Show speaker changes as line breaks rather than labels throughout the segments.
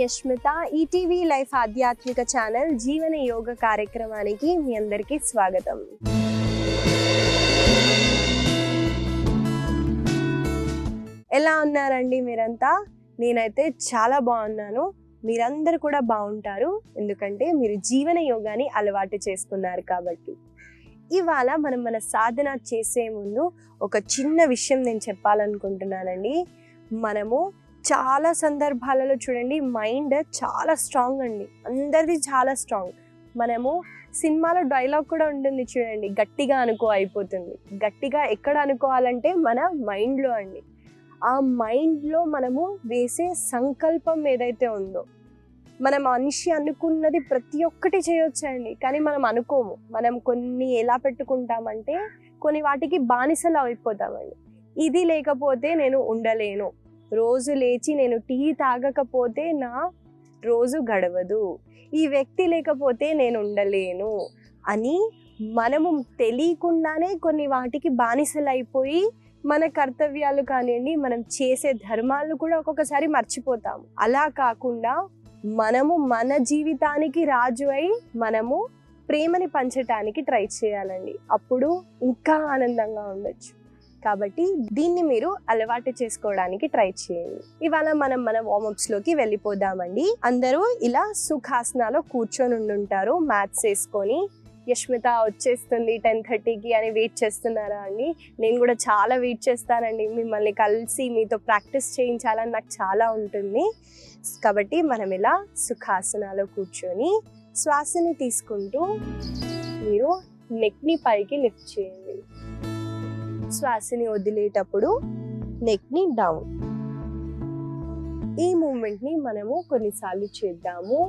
యష్మిత. ETV life ఆధ్యాత్మిక channel జీవన యోగ కార్యక్రమానికి మీ అందరికీ స్వాగతం. ఎలా ఉన్నారండి మీరంతా? నేనైతే చాలా బాగున్నాను. మీరందరూ కూడా బాగుంటారు, ఎందుకంటే మీరు జీవన యోగాని అలవాటు చేసుకున్నారు కాబట్టి. ఇవాళ మనం మన సాధన చేసే ముందు ఒక చిన్న విషయం నేను చెప్పాలనుకుంటున్నానండి. మనము చాలా సందర్భాలలో చూడండి, మైండ్ చాలా స్ట్రాంగ్ అండి, అందరిది చాలా స్ట్రాంగ్. మనము సినిమాలో డైలాగ్ కూడా ఉంటుంది చూడండి, గట్టిగా అనుకో అయిపోతుంది. గట్టిగా ఎక్కడ అనుకోవాలంటే మన మైండ్లో అండి. ఆ మైండ్లో మనము వేసే సంకల్పం ఏదైతే ఉందో, మన మనిషి అనుకున్నది ప్రతి ఒక్కటి చేయొచ్చండి, కానీ మనం అనుకోము. మనం కొన్ని ఎలా పెట్టుకుంటామంటే కొన్ని వాటికి బానిసలు అయిపోతామండి. ఇది లేకపోతే నేను ఉండలేను, రోజు లేచి నేను టీ తాగకపోతే నా రోజు గడవదు, ఈ వ్యక్తి లేకపోతే నేను ఉండలేను అని మనము తెలియకుండానే కొన్ని వాటికి బానిసలు అయిపోయి మన కర్తవ్యాలు కానివ్వండి, మనం చేసే ధర్మాలు కూడా ఒక్కొక్కసారి మర్చిపోతాము. అలా కాకుండా మనము మన జీవితానికి రాజు అయి మనము ప్రేమని పంచటానికి ట్రై చేయాలండి. అప్పుడు ఇంకా ఆనందంగా ఉండొచ్చు. కాబట్టి దీన్ని మీరు అలవాటు చేసుకోవడానికి ట్రై చేయండి. ఇవాళ మనం మన వార్మప్స్లోకి వెళ్ళిపోదామండి. అందరూ ఇలా సుఖాసనాలో కూర్చొని ఉండుంటారు, మ్యాట్స్ వేసుకొని. యష్మిత వచ్చేస్తుంది 10:30కి అని వెయిట్ చేస్తున్నారా అండి? నేను కూడా చాలా వెయిట్ చేస్తానండి. మిమ్మల్ని కలిసి మీతో ప్రాక్టీస్ చేయించాలని నాకు చాలా ఉంటుంది. కాబట్టి మనం ఇలా సుఖాసనాలో కూర్చొని శ్వాసని తీసుకుంటూ మీరు నెక్ని పైకి లిఫ్ట్ చేయండి. శ్వాసని వదిలేటప్పుడు నెక్ని డౌన్. ఈ మూమెంట్ని మనము కొన్నిసార్లు చేద్దాము.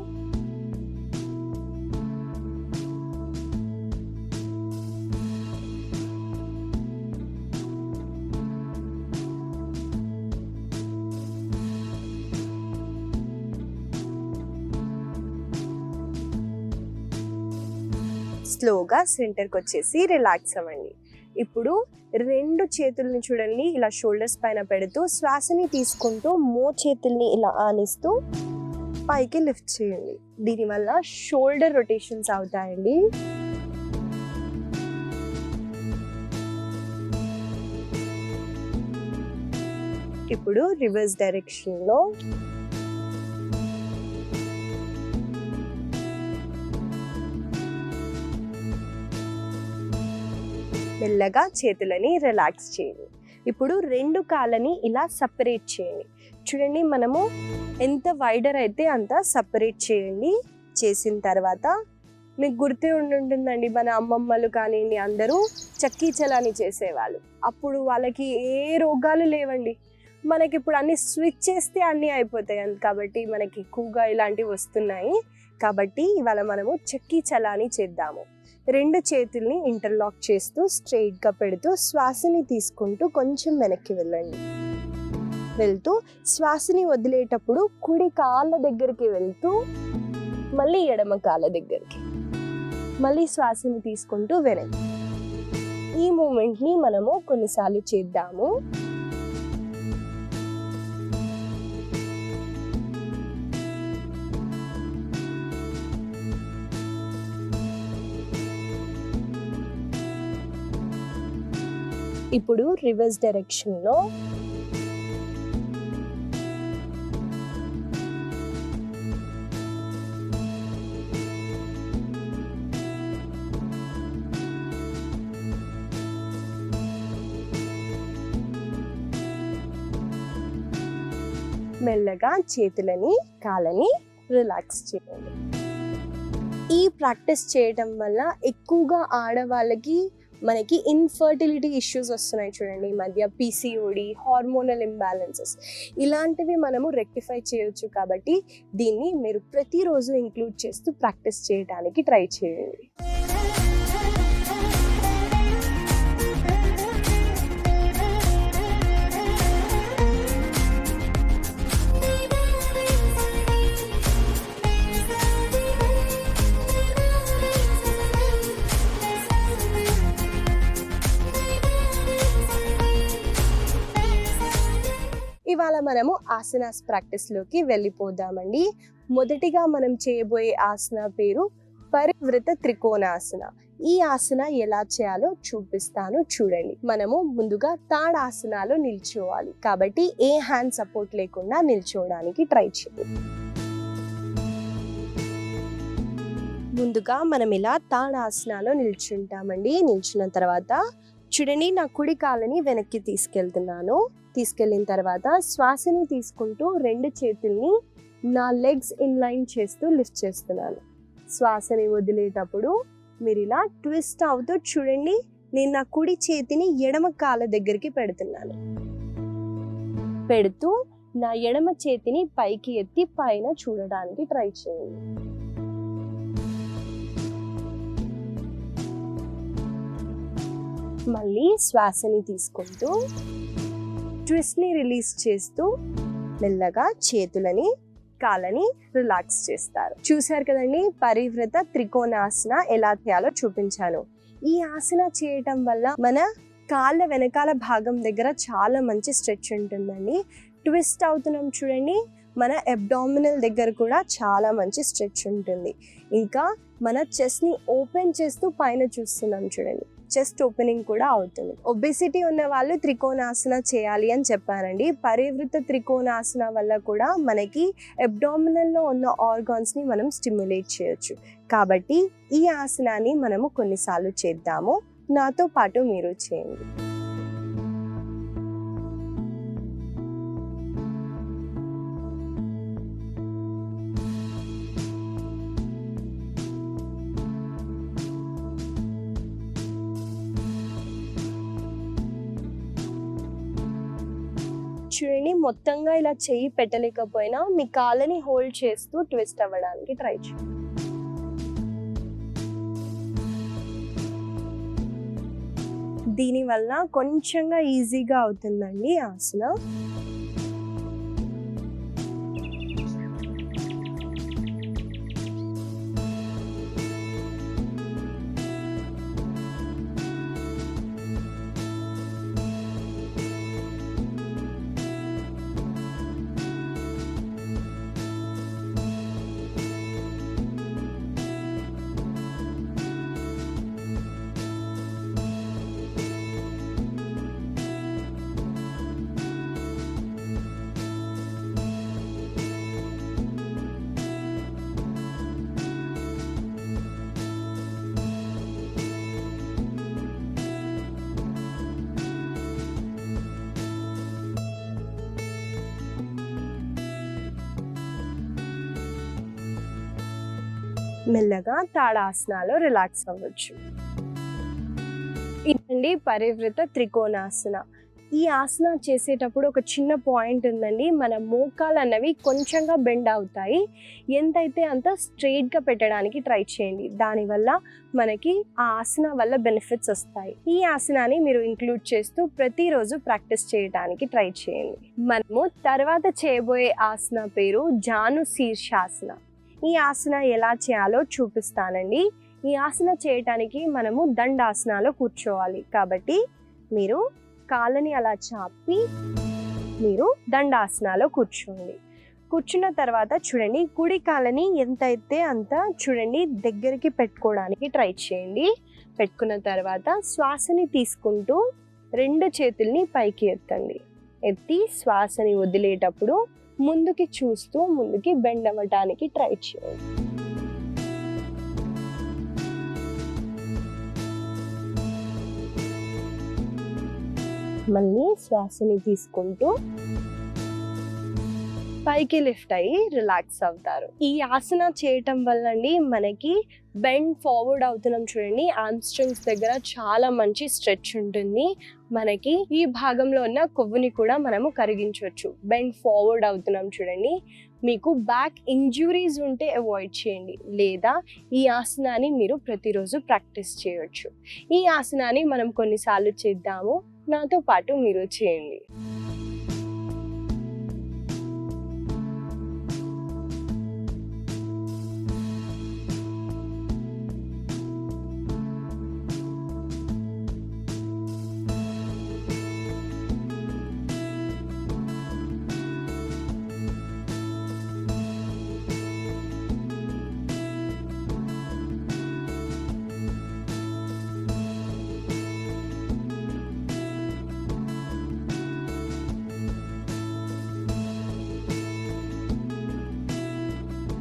స్లోగా సెంటర్కి వచ్చేసి రిలాక్స్ అవ్వండి. ఇప్పుడు 2 చేతుల్ని చూడండి ఇలా షోల్డర్స్ పైన పెడుతూ శ్వాసని తీసుకుంటూ చేతుల్ని ఇలా ఆనిస్తూ పైకి లిఫ్ట్ చేయండి. దీనివల్ల షోల్డర్ రొటేషన్స్ అవుతాయండి. ఇప్పుడు రివర్స్ డైరెక్షన్లో మెల్లగా చేతులని రిలాక్స్ చేయండి. ఇప్పుడు 2 కాళ్ళని ఇలా సపరేట్ చేయండి. చూడండి, మనము ఎంత వైడర్ అయితే అంత సపరేట్ చేయండి. చేసిన తర్వాత మీకు గుర్తే ఉంటుందండి, మన అమ్మమ్మలు కానివ్వండి అందరూ చక్కీ చలాని చేసేవాళ్ళు. అప్పుడు వాళ్ళకి ఏ రోగాలు లేవండి. మనకి ఇప్పుడు అన్ని స్విచ్ చేస్తే అన్నీ అయిపోతాయి కాబట్టి మనకి ఎక్కువగా ఇలాంటివి వస్తున్నాయి. కాబట్టి ఇవాళ మనము చక్కీ చలాని చేద్దాము. 2 చేతుల్ని ఇంటర్లాక్ చేస్తూ స్ట్రెయిట్గా పెడుతూ శ్వాసని తీసుకుంటూ కొంచెం వెనక్కి వెళ్ళండి. వెళ్తూ శ్వాసని వదిలేటప్పుడు కుడి కాళ్ళ దగ్గరికి వెళ్తూ మళ్ళీ ఎడమ కాళ్ళ దగ్గరికి, మళ్ళీ శ్వాసని తీసుకుంటూ వెనక్కి. ఈ మూమెంట్ని మనము కొన్నిసార్లు చేద్దాము. ఇప్పుడు రివర్స్ డైరెక్షన్లో మెల్లగా చేతులని కాళ్ళని రిలాక్స్ చేయండి. ఈ ప్రాక్టీస్ చేయటం వల్ల ఎక్కువగా ఆడవాళ్ళకి మనకి ఇన్ఫర్టిలిటీ ఇష్యూస్ వస్తున్నాయి చూడండి ఈ మధ్య. PCOD, హార్మోనల్ ఇంబ్యాలెన్సెస్, ఇలాంటివి మనము రెక్టిఫై చేయొచ్చు. కాబట్టి దీన్ని మీరు ప్రతిరోజు ఇంక్లూడ్ చేస్తూ ప్రాక్టీస్ చేయడానికి ట్రై చేయండి. ఇవాళ ఇవాళ మనము ఆసనాస్ ప్రాక్టీస్లోకి వెళ్ళిపోదామండి. మొదటిగా మనం చేయబోయే ఆసన పేరు పరివృత త్రికోణాసన. ఈ ఆసన ఎలా చేయాలో చూపిస్తాను చూడండి. మనము ముందుగా తాడాసనాలో నిల్చోవాలి, కాబట్టి ఏ హ్యాండ్ సపోర్ట్ లేకుండా నిల్చోవడానికి ట్రై చేయండి. ముందుగా మనం ఇలా తాడాసనాలో నిల్చుంటామండి. నిల్చున్న తర్వాత చూడండి, నా కుడి కాళ్ళని వెనక్కి తీసుకెళ్తున్నాను. తీసుకెళ్ళిన తర్వాత శ్వాసని తీసుకుంటూ 2 చేతుల్ని నా లెగ్స్ ఇన్లైన్ చేస్తూ లిఫ్ట్ చేస్తున్నాను. శ్వాసని వదిలేటప్పుడు మీరు ఇలా ట్విస్ట్ అవుతూ చూడండి, నేను నా కుడి చేతిని ఎడమ కాళ్ళ దగ్గరికి పెడుతున్నాను. పెడుతూ నా ఎడమ చేతిని పైకి ఎత్తి పైన చూడడానికి ట్రై చేయండి. మళ్ళీ శ్వాసని తీసుకుంటూ ట్విస్ట్ని రిలీజ్ చేస్తూ మెల్లగా చేతులని కాళ్ళని రిలాక్స్ చేస్తారు. చూశారు కదండి, పరివృత త్రికోణాసన ఎలా చేయాలో చూపించాను. ఈ ఆసన చేయటం వల్ల మన కాళ్ళ వెనకాల భాగం దగ్గర చాలా మంచి స్ట్రెచ్ ఉంటుందండి. ట్విస్ట్ అవుతున్నాం చూడండి, మన అబ్డామినల్ దగ్గర కూడా చాలా మంచి స్ట్రెచ్ ఉంటుంది. ఇంకా మన చెస్ట్ని ఓపెన్ చేస్తూ పైన చూస్తున్నాం చూడండి, చెస్ట్ ఓపెనింగ్ కూడా అవుతుంది. ఒబెసిటీ ఉన్న వాళ్ళు త్రికోణాసన చేయాలి అని చెప్పారండి. పరివృత త్రికోణాసన వల్ల కూడా మనకి అబ్డామినల్లో ఉన్న ఆర్గాన్స్ని మనం స్టిమ్యులేట్ చేయొచ్చు. కాబట్టి ఈ ఆసనాన్ని మనము కొన్నిసార్లు చేద్దాము. నాతో పాటు మీరు చేయండి. చూడండి, మొత్తంగా ఇలా చెయ్యి పెట్టలేకపోయినా మీ కాళ్ళని హోల్డ్ చేస్తూ ట్విస్ట్ అవ్వడానికి ట్రై చేయండి. దీనివల్ల కొంచెంగా ఈజీగా అవుతుందండి ఆసన. మెల్లగా తాడాసనాలో రిలాక్స్ అవ్వచ్చు. ఇదండి పరివృత త్రికోణాసన. ఈ ఆసన చేసేటప్పుడు ఒక చిన్న పాయింట్ ఉందండి, మన మోకాలు అన్నవి కొంచెంగా బెండ్ అవుతాయి. ఎంతైతే అంత స్ట్రెయిట్గా పెట్టడానికి ట్రై చేయండి. దానివల్ల మనకి ఆ ఆసన వల్ల బెనిఫిట్స్ వస్తాయి. ఈ ఆసనాన్ని మీరు ఇంక్లూడ్ చేస్తూ ప్రతిరోజు ప్రాక్టీస్ చేయడానికి ట్రై చేయండి. మనము తర్వాత చేయబోయే ఆసన పేరు జాను శీర్షాసన. ఈ ఆసన ఎలా చేయాలో చూపిస్తానండి. ఈ ఆసన చేయటానికి మనము దండాసనాలో కూర్చోవాలి. కాబట్టి మీరు కాళ్ళని అలా చాపి మీరు దండాసనాలో కూర్చోండి. కూర్చున్న తర్వాత చూడండి, కుడి కాళ్ళని ఎంతైతే అంత చూడండి దగ్గరికి పెట్టుకోవడానికి ట్రై చేయండి. పెట్టుకున్న తర్వాత శ్వాసని తీసుకుంటూ 2 చేతుల్ని పైకి ఎత్తండి. ఎత్తి శ్వాసని వదిలేటప్పుడు ముందుకి చూస్తూ ముందుకి బెండ్ అవ్వడానికి ట్రై చేయండి. మళ్ళీ శ్వాసని తీసుకుంటూ పైకి లిఫ్ట్ అయ్యి రిలాక్స్ అవుతారు. ఈ ఆసన చేయటం వల్ల అండి మనకి బెండ్ ఫార్వర్డ్ అవుతున్నాం చూడండి, ఆర్మ్స్ట్రింగ్స్ దగ్గర చాలా మంచి స్ట్రెచ్ ఉంటుంది. మనకి ఈ భాగంలో ఉన్న కొవ్వుని కూడా మనము కరిగించవచ్చు. బెండ్ ఫార్వర్డ్ అవుతున్నాం చూడండి. మీకు బ్యాక్ ఇంజ్యూరీస్ ఉంటే అవాయిడ్ చేయండి, లేదా ఈ ఆసనాన్ని మీరు ప్రతిరోజు ప్రాక్టీస్ చేయొచ్చు. ఈ ఆసనాన్ని మనం కొన్నిసార్లు చేద్దాము. నాతో పాటు మీరు చేయండి.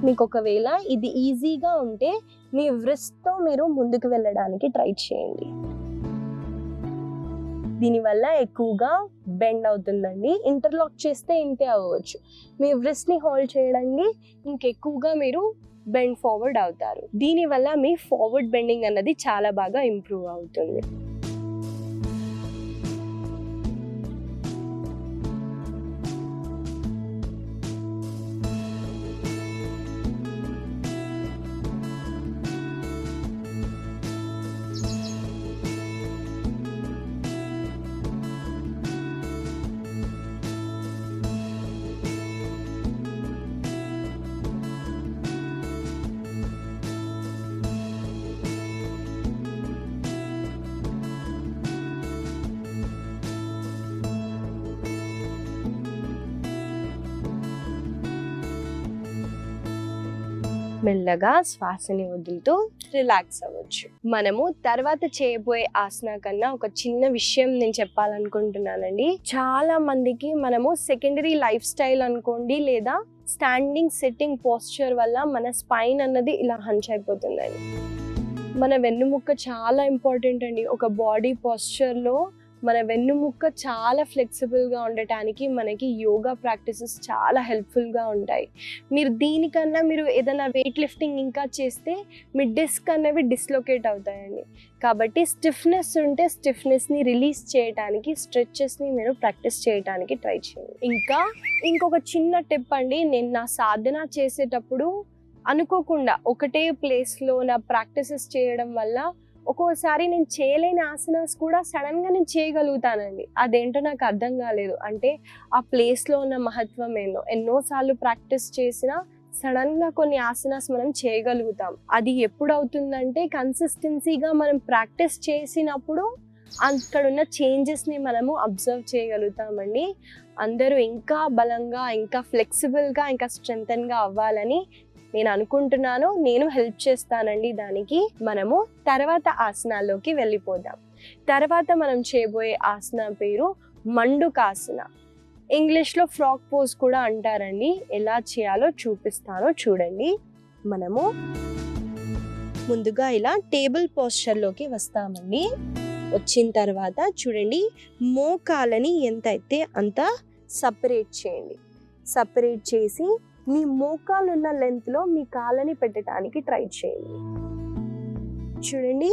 మీకు ఒకవేళ ఇది ఈజీగా ఉంటే మీ wrist మీరు ముందుకు వెళ్ళడానికి ట్రై చేయండి. దీనివల్ల ఎక్కువగా బెండ్ అవుతుందండి. ఇంటర్లాక్ చేస్తే ఇంతే అవ్వచ్చు. మీ wristని హోల్డ్ చేయడానికి ఇంకెక్కువగా మీరు బెండ్ ఫార్వర్డ్ అవుతారు. దీనివల్ల మీ ఫార్వర్డ్ బెండింగ్ అన్నది చాలా బాగా ఇంప్రూవ్ అవుతుంది. మెల్లగా శ్వాసని వదులుతూ రిలాక్స్ అవ్వచ్చు. మనము తర్వాత చేయబోయే ఆసన కన్నా ఒక చిన్న విషయం నేను చెప్పాలనుకుంటున్నానండి. చాలా మందికి మనము సెకండరీ లైఫ్ స్టైల్ అనుకోండి లేదా స్టాండింగ్ సిట్టింగ్ పోస్చర్ వల్ల మన స్పైన్ అన్నది ఇలా హంచ్ అయిపోతుందండి. మన వెన్నుముక్క చాలా ఇంపార్టెంట్ అండి. ఒక బాడీ పోస్చర్లో మన వెన్నుముక్క చాలా ఫ్లెక్సిబుల్గా ఉండటానికి మనకి యోగా ప్రాక్టీసెస్ చాలా హెల్ప్ఫుల్గా ఉంటాయి. మీరు దీనికన్నా మీరు ఏదైనా వెయిట్ లిఫ్టింగ్ ఇంకా చేస్తే మీ డిస్క్ అనేవి డిస్లొకేట్ అవుతాయండి. కాబట్టి స్టిఫ్నెస్ ఉంటే స్టిఫ్నెస్ని రిలీజ్ చేయడానికి స్ట్రెచెస్ని మీరు ప్రాక్టీస్ చేయడానికి ట్రై చేయండి. ఇంకొక చిన్న టిప్ అండి, నేను నా సాధన చేసేటప్పుడు అనుకోకుండా ఒకటే ప్లేస్లో నా ప్రాక్టీసెస్ చేయడం వల్ల ఒక్కోసారి నేను చేయలేని ఆసనాస్ కూడా సడన్గా నేను చేయగలుగుతానండి. అదేంటో నాకు అర్థం కాలేదు. అంటే ఆ ప్లేస్లో ఉన్న మహత్వం ఏందో. ఎన్నోసార్లు ప్రాక్టీస్ చేసినా సడన్గా కొన్ని ఆసనాస్ మనం చేయగలుగుతాం. అది ఎప్పుడు అవుతుందంటే కన్సిస్టెన్సీగా మనం ప్రాక్టీస్ చేసినప్పుడు అక్కడున్న చేంజెస్ని మనము అబ్జర్వ్ చేయగలుగుతామండి. అందరూ ఇంకా బలంగా, ఇంకా ఫ్లెక్సిబుల్గా, ఇంకా స్ట్రెంగ్తన్గా అవ్వాలని నేను అనుకుంటున్నాను. నేను హెల్ప్ చేస్తానండి దానికి. మనము తర్వాత ఆసనాల్లోకి వెళ్ళిపోదాం. తర్వాత మనం చేయబోయే ఆసన పేరు మండుకాసన. ఇంగ్లీష్లో ఫ్రాక్ పోజ్ కూడా అంటారండి. ఎలా చేయాలో చూపిస్తానో చూడండి. మనము ముందుగా ఇలా టేబుల్ పోస్చర్లోకి వస్తామండి. వచ్చిన తర్వాత చూడండి, మోకాలని ఎంత అయితే అంత సపరేట్ చేయండి. సపరేట్ చేసి మీ మోకాలున్న లెంత్లో మీ కాళ్ళని పెట్టడానికి ట్రై చేయండి. చూడండి,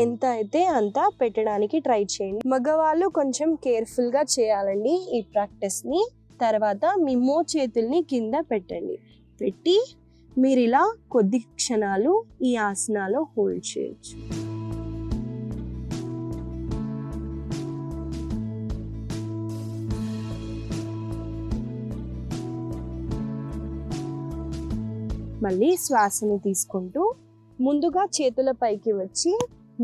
ఎంత అయితే అంత పెట్టడానికి ట్రై చేయండి. మగవాళ్ళు కొంచెం కేర్ఫుల్గా చేయాలండి ఈ ప్రాక్టీస్ని. తర్వాత మీ చేతుల్ని కింద పెట్టండి. పెట్టి మీరు ఇలా కొద్ది క్షణాలు ఈ ఆసనాలో హోల్డ్ చేయొచ్చు. మళ్ళీ శ్వాసని తీసుకుంటూ ముందుగా చేతుల పైకి వచ్చి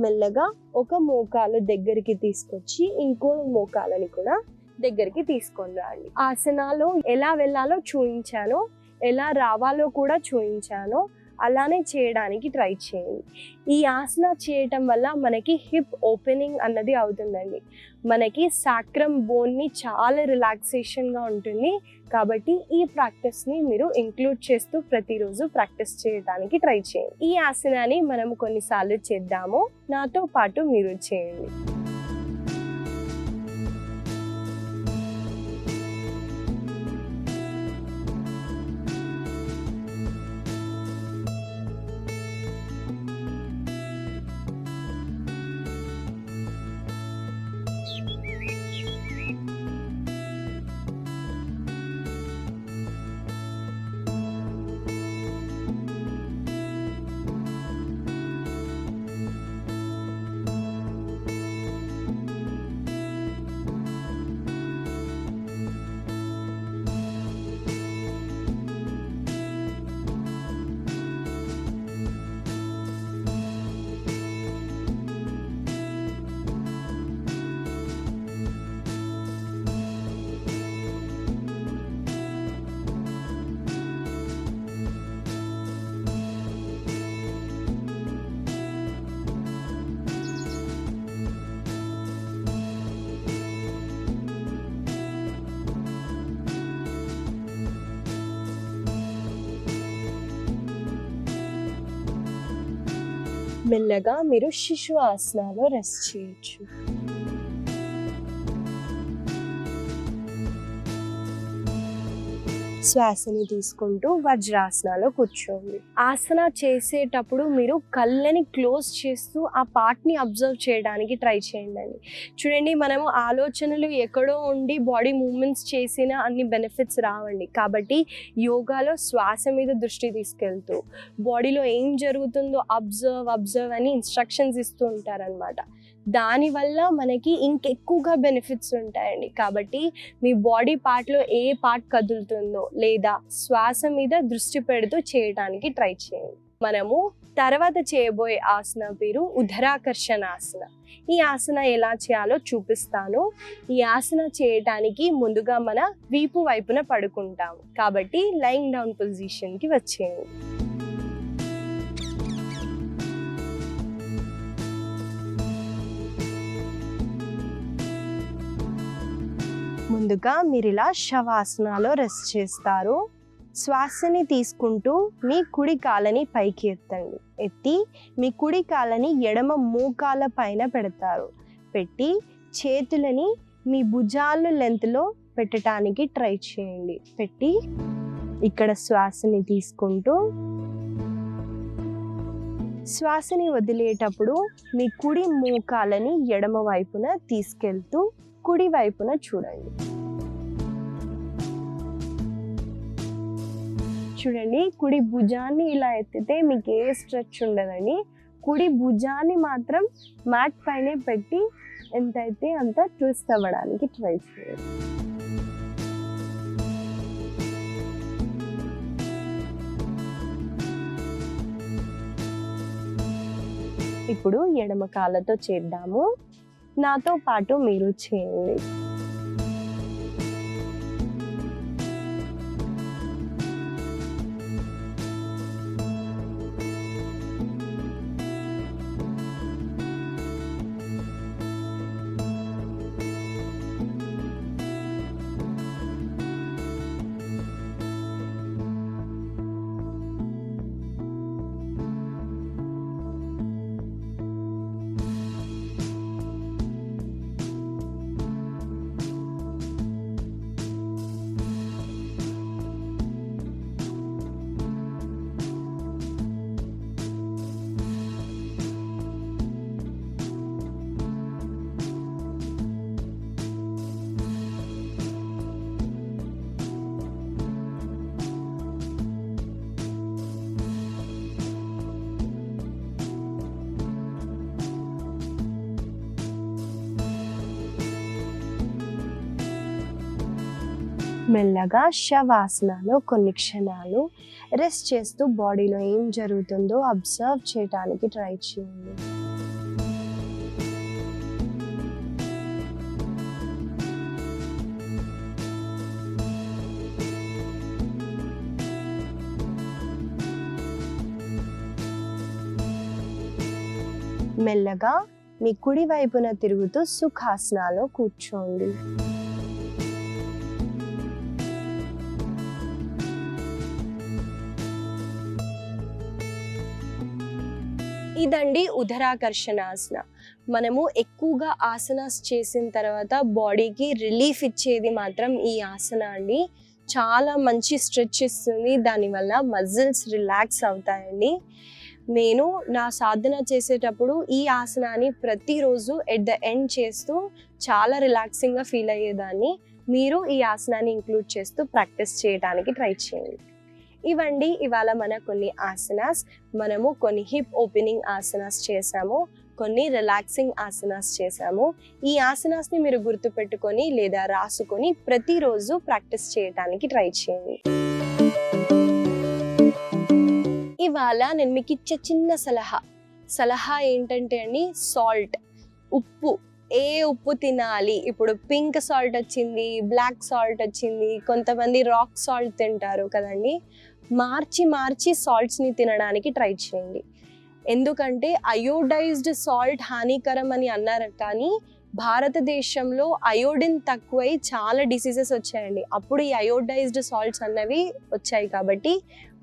మెల్లగా ఒక మోకాలు దగ్గరికి తీసుకొచ్చి ఇంకో మోకాలని కూడా దగ్గరికి తీసుకొని రండి. ఆసనాలో ఎలా వెళ్ళాలో చూపించానో, ఎలా రావాలో కూడా చూపించానో అలానే చేయడానికి ట్రై చేయండి. ఈ ఆసన చేయటం వల్ల మనకి హిప్ ఓపెనింగ్ అన్నది అవుతుందండి. మనకి సాక్రమ్ బోన్ని చాలా రిలాక్సేషన్గా ఉంటుంది. కాబట్టి ఈ ప్రాక్టీస్ని మీరు ఇంక్లూడ్ చేస్తూ ప్రతిరోజు ప్రాక్టీస్ చేయడానికి ట్రై చేయండి. ఈ ఆసనాన్ని మనం కొన్నిసార్లు చేద్దాము. నాతో పాటు మీరు చేయండి. మెల్లగా మీరు శిశు ఆసనాలో రెస్ట్ చేయొచ్చు. శ్వాసని తీసుకుంటూ వజ్రాసనాలో కూర్చోండి. ఆసన చేసేటప్పుడు మీరు కళ్ళని క్లోజ్ చేస్తూ ఆ పార్ట్ని అబ్జర్వ్ చేయడానికి ట్రై చేయండి. చూడండి, మనము ఆలోచనలు ఎక్కడో ఉండి బాడీ మూమెంట్స్ చేసిన అన్ని బెనిఫిట్స్ రావండి. కాబట్టి యోగాలో శ్వాస మీద దృష్టి తీసుకెళ్తూ బాడీలో ఏం జరుగుతుందో అబ్జర్వ్ అని ఇన్స్ట్రక్షన్స్ ఇస్తూ ఉంటారనమాట. దానివల్ల మనకి ఇంకెక్కువగా బెనిఫిట్స్ ఉంటాయండి. కాబట్టి మీ బాడీ పార్ట్లో ఏ పార్ట్ కదులుతుందో లేదా శ్వాస మీద దృష్టి పెడుతూ చేయడానికి ట్రై చేయండి. మనము తర్వాత చేయబోయే ఆసన పేరు ఉదరాకర్షణ ఆసన. ఈ ఆసన ఎలా చేయాలో చూపిస్తాను. ఈ ఆసన చేయటానికి ముందుగా మన వీపు వైపున పడుకుంటాము. కాబట్టి లయింగ్ డౌన్ పొజిషన్కి వచ్చేయండి. ముందుగా మీరు ఇలా శవాసనాలో రెస్ట్ చేస్తారు. శ్వాసని తీసుకుంటూ మీ కుడి కాలని పైకి ఎత్తి మీ కుడి కాలని ఎడమ మోకాల పైన పెడతారు. పెట్టి చేతులని మీ భుజాల లెంత్లో పెట్టడానికి ట్రై చేయండి. పెట్టి ఇక్కడ శ్వాసని తీసుకుంటూ శ్వాసని వదిలేటప్పుడు మీ కుడి మోకాలని ఎడమ వైపున తీసుకెళ్తూ కుడి వైపున చూడండి. చూడండి, కుడి భుజాన్ని ఇలా ఎత్తితే మీకు ఏ స్ట్రెచ్ ఉండదండి. కుడి భుజాన్ని మాత్రం మ్యాట్ పైనే పెట్టి ఎంతైతే అంత ట్విస్ట్ అవ్వడానికి ట్రై చేయండి. ఇప్పుడు ఎడమ కాళ్ళతో చేద్దాము. నాతో పాటు మీరు చేయండి. మెల్లగా శవాసనాలో కొన్ని క్షణాలు రెస్ట్ చేస్తూ బాడీలో ఏం జరుగుతుందో అబ్జర్వ్ చేయడానికి ట్రై చేయండి. మెల్లగా మీ కుడి వైపున తిరుగుతూ సుఖాసనాలో కూర్చోండి. ఇదండి ఉదరాకర్షణ ఆసన. మనము ఎక్కువగా ఆసనాస్ చేసిన తర్వాత బాడీకి రిలీఫ్ ఇచ్చేది మాత్రం ఈ ఆసన అండి. చాలా మంచి స్ట్రెచ్ ఇస్తుంది. దానివల్ల మజిల్స్ రిలాక్స్ అవుతాయండి. నేను నా సాధన చేసేటప్పుడు ఈ ఆసనాన్ని ప్రతిరోజు ఎట్ ద ఎండ్ చేస్తూ చాలా రిలాక్సింగ్గా ఫీల్ అయ్యేదాన్ని. మీరు ఈ ఆసనాన్ని ఇంక్లూడ్ చేస్తూ ప్రాక్టీస్ చేయడానికి ట్రై చేయండి. ఇవండి ఇవాళ మన కొన్ని ఆసనాస్. మనము కొన్ని హిప్ ఓపెనింగ్ ఆసనాస్ చేసాము, కొన్ని రిలాక్సింగ్ ఆసనాస్ చేసాము. ఈ ఆసనాస్ని మీరు గుర్తుపెట్టుకొని లేదా రాసుకొని ప్రతిరోజు ప్రాక్టీస్ చేయడానికి ట్రై చేయండి. ఇవాళ నేను మీకు ఇచ్చే చిన్న సలహా ఏంటంటే అండి, సాల్ట్, ఉప్పు, ఏ ఉప్పు తినాలి. ఇప్పుడు పింక్ సాల్ట్ వచ్చింది, బ్లాక్ సాల్ట్ వచ్చింది, కొంతమంది రాక్ సాల్ట్ తింటారు కదండి. మార్చి సాల్ట్స్ని తినడానికి ట్రై చేయండి. ఎందుకంటే అయోడైజ్డ్ సాల్ట్ హానికరం అని అన్నారు, కానీ భారతదేశంలో అయోడిన్ తక్కువై చాలా డిసీజెస్ వచ్చాయండి. అప్పుడు ఈ అయోడైజ్డ్ సాల్ట్స్ అన్నవి వచ్చాయి. కాబట్టి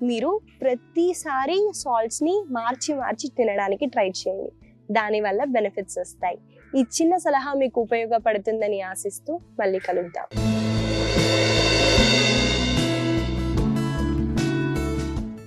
మీరు ప్రతిసారి సాల్ట్స్ని మార్చి తినడానికి ట్రై చేయండి. దానివల్ల బెనిఫిట్స్ వస్తాయి. ఈ చిన్న సలహా మీకు ఉపయోగపడుతుందని ఆశిస్తూ మళ్ళీ కలుద్దాం.